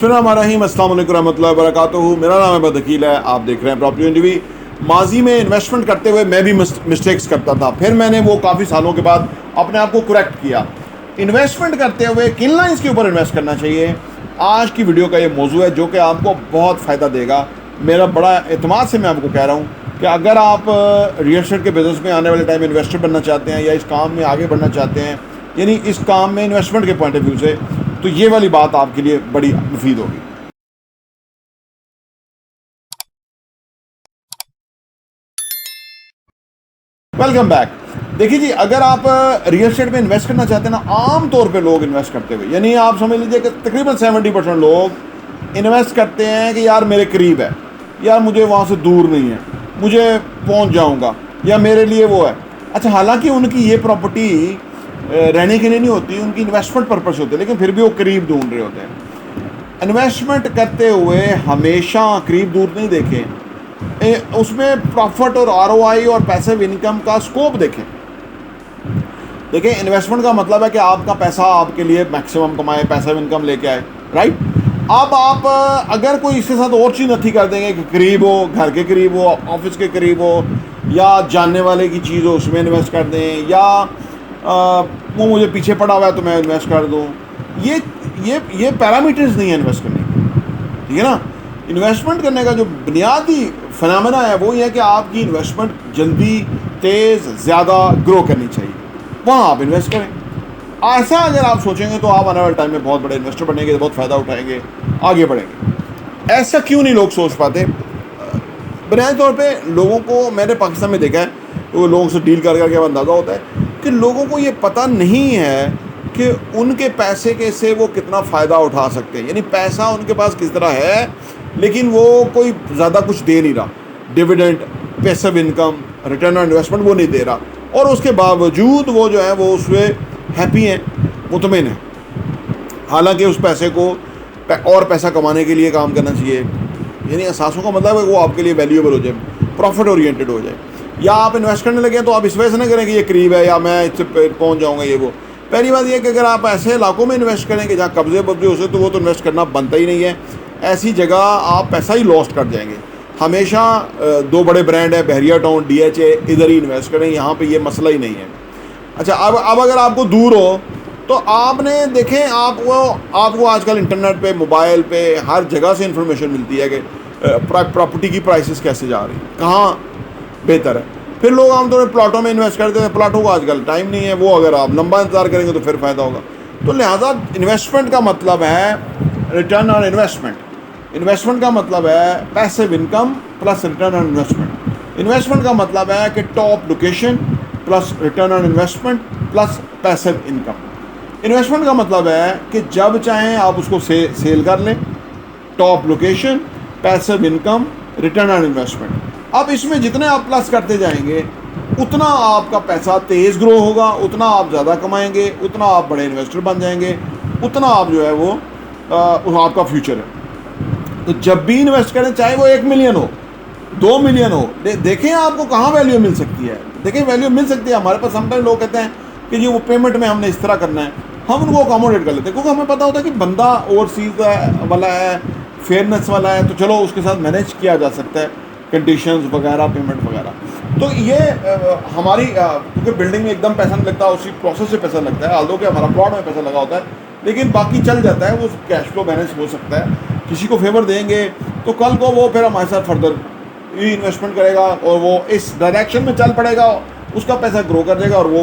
बिस्मिल्लाहिर्रहमानिर्रहीम, अस्सलाम वालेकुम रहमतुल्लाहि व बरकातुहू। मेरा नाम है बदअकील है, आप देख रहे हैं प्रॉपर्टी टीवी। माजी में इन्वेस्टमेंट करते हुए मैं भी मिस्टेक्स करता था, फिर मैंने वो काफ़ी सालों के बाद अपने आप को करेक्ट किया। इन्वेस्टमेंट करते हुए किन लाइन्स के ऊपर इन्वेस्ट करना चाहिए, आज की वीडियो का ये मौजू है जो कि आपको बहुत फ़ायदा देगा। मेरा बड़ा एतमाद से मैं आपको कह रहा हूँ कि अगर आप रियल एस्टेट के बिज़नेस में आने वाले टाइम इन्वेस्टर बनना चाहते हैं या इस काम में आगे बढ़ना चाहते हैं, यानी इस काम में इन्वेस्टमेंट के पॉइंट ऑफ व्यू से, तो ये वाली बात आपके लिए बड़ी मुफीद होगी। Welcome back. देखिए जी, अगर आप रियल एस्टेट में इन्वेस्ट करना चाहते हैं ना, आम तौर पे लोग इन्वेस्ट करते हुए, यानी आप समझ लीजिए कि तकरीबन 70% लोग इन्वेस्ट करते हैं कि यार मेरे करीब है, यार मुझे वहाँ से दूर नहीं है, मुझे पहुँच जाऊँगा, या मेरे लिए वो है। अच्छा, हालांकि उनकी ये प्रॉपर्टी रहने के लिए नहीं होती, उनकी इन्वेस्टमेंट पर्पस होती है, लेकिन फिर भी वो करीब ढूंढ रहे होते हैं। इन्वेस्टमेंट करते हुए हमेशा करीब दूर नहीं देखें, उसमें प्रॉफिट और आरओआई और पैसिव इनकम का स्कोप देखें। देखिए, इन्वेस्टमेंट का मतलब है कि आपका पैसा आपके लिए मैक्सिमम कमाए, पैसिव इनकम लेके आए, राइट। अब आप अगर कोई इसके साथ और चीज़ नहीं कर देंगे कि करीब हो, घर के करीब हो, ऑफिस के करीब हो, या जानने वाले की चीज़ हो उसमें इन्वेस्ट कर दें, या वो मुझे पीछे पड़ा हुआ है तो मैं इन्वेस्ट कर दूँ, ये पैरामीटर्स नहीं है इन्वेस्ट करने के, ठीक है ना। इन्वेस्टमेंट करने का जो बुनियादी फिनोमेना है वो ये है कि आपकी इन्वेस्टमेंट जल्दी, तेज़, ज़्यादा ग्रो करनी चाहिए, वहाँ आप इन्वेस्ट करें। ऐसा अगर आप सोचेंगे तो आप आने वाले टाइम में बहुत बड़े इन्वेस्टर बनेंगे, बहुत फ़ायदा उठाएंगे, आगे बढ़ेंगे। ऐसा क्यों नहीं लोग सोच पाते? बुनियादी तौर पे लोगों को मैंने पाकिस्तान में देखा है, तो लोगों से डील कर करके अंदाज़ा होता है कि लोगों को ये पता नहीं है कि उनके पैसे के से वो कितना फ़ायदा उठा सकते हैं। यानी पैसा उनके पास किस तरह है, लेकिन वो कोई ज़्यादा कुछ दे नहीं रहा, dividend, passive income, return on investment वो नहीं दे रहा, और उसके बावजूद वो जो है वो उसमें हैप्पी हैं, मुतमईन हैं। हालांकि उस पैसे को और पैसा कमाने के लिए काम करना चाहिए। यानी असासों का मतलब है वो आपके लिए वैल्यूएबल हो जाए, प्रॉफिट ओरिएंटेड हो जाए। या आप इन्वेस्ट करने लगे तो आप इस वजह से ना करें कि ये करीब है या मैं इससे पहुँच जाऊँगा, ये वो। पहली बात यह कि अगर आप ऐसे इलाकों में इन्वेस्ट करेंगे जहाँ कब्जे बब्जे हो से, तो वो तो इन्वेस्ट करना बनता ही नहीं है। ऐसी जगह आप पैसा ही लॉस्ट कर जाएंगे। हमेशा दो बड़े ब्रांड है, बहरिया टाउन, DHA, इधर ही इन्वेस्ट करें, यहाँ पे ये मसला ही नहीं है। अच्छा, अब अगर आपको दूर हो तो आपने देखें, आपको आजकल इंटरनेट पे, मोबाइल पे, हर जगह से इंफॉर्मेशन मिलती है कि प्रॉपर्टी की प्राइसेस कैसे जा रही, कहाँ बेहतर है। फिर लोग आमतौर पर प्लाटों में इन्वेस्ट करते हैं, प्लाटों का आजकल टाइम नहीं है, वो अगर आप लंबा इंतजार करेंगे तो फिर फ़ायदा होगा। तो लिहाजा इन्वेस्टमेंट का मतलब है रिटर्न ऑन इन्वेस्टमेंट। इन्वेस्टमेंट का मतलब है passive income plus return on investment. Investment का मतलब है कि top location plus return on investment plus passive income. Investment का मतलब है कि जब चाहें आप उसको सेल कर लें, top location, passive income, return on investment. अब इसमें जितने आप प्लस करते जाएंगे उतना आपका पैसा तेज़ ग्रो होगा, उतना आप ज़्यादा कमाएंगे, उतना आप बड़े इन्वेस्टर बन जाएंगे, उतना आप जो है वो आपका फ्यूचर है। तो जब भी इन्वेस्ट करें, चाहे वो 1 मिलियन हो, 2 मिलियन हो, देखें आपको कहाँ वैल्यू मिल सकती है। देखिए, वैल्यू मिल सकती है हमारे पास। समटाइम लोग कहते हैं कि जी वो पेमेंट में हमने इस तरह करना है, हम उनको अकोमोडेट कर लेते हैं, क्योंकि हमें पता होता है कि बंदा ओवरसीज वाला है, फेयरनेस वाला है, तो चलो उसके साथ मैनेज किया जा सकता है, कंडीशंस वगैरह, पेमेंट वगैरह। तो ये हमारी क्योंकि बिल्डिंग में एकदम पैसा नहीं लगता, उसी प्रोसेस से पैसा लगता है। आल्दो कि हमारा प्लॉट में पैसा लगा होता है, लेकिन बाकी चल जाता है, वो कैश फ्लो मैनेज हो सकता है। किसी को फेवर देंगे तो कल को वो फिर हमारे साथ फर्दर इन्वेस्टमेंट करेगा और वो इस डायरेक्शन में चल पड़ेगा, उसका पैसा ग्रो कर जाएगा और वो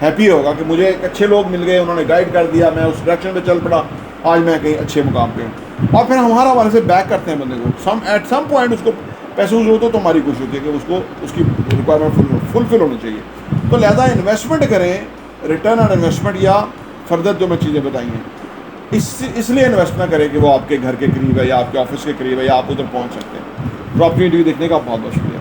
हैप्पी होगा कि मुझे अच्छे लोग मिल गए, उन्होंने गाइड कर दिया, मैं उस डायरेक्शन में चल पड़ा, आज मैं कहीं अच्छे मुकाम पे हूँ। और फिर हमारा हमारे से बैक करते हैं बंदे को, एट सम पॉइंट उसको पैसे की जरूरत हो तो हमारी कोशिश होती है कि उसको उसकी रिक्वायरमेंट फुलफिल होनी चाहिए। तो लिहाजा इन्वेस्टमेंट करें, रिटर्न ऑन इन्वेस्टमेंट या फर्दर जो मैं चीज़ें बताई हैं, इसलिए इन्वेस्ट ना करें कि वो आपके घर के करीब है या आपके ऑफिस के करीब है या आप उधर पहुंच सकते हैं। प्रॉपर्टी देखने का बहुत बहुत शुक्रिया।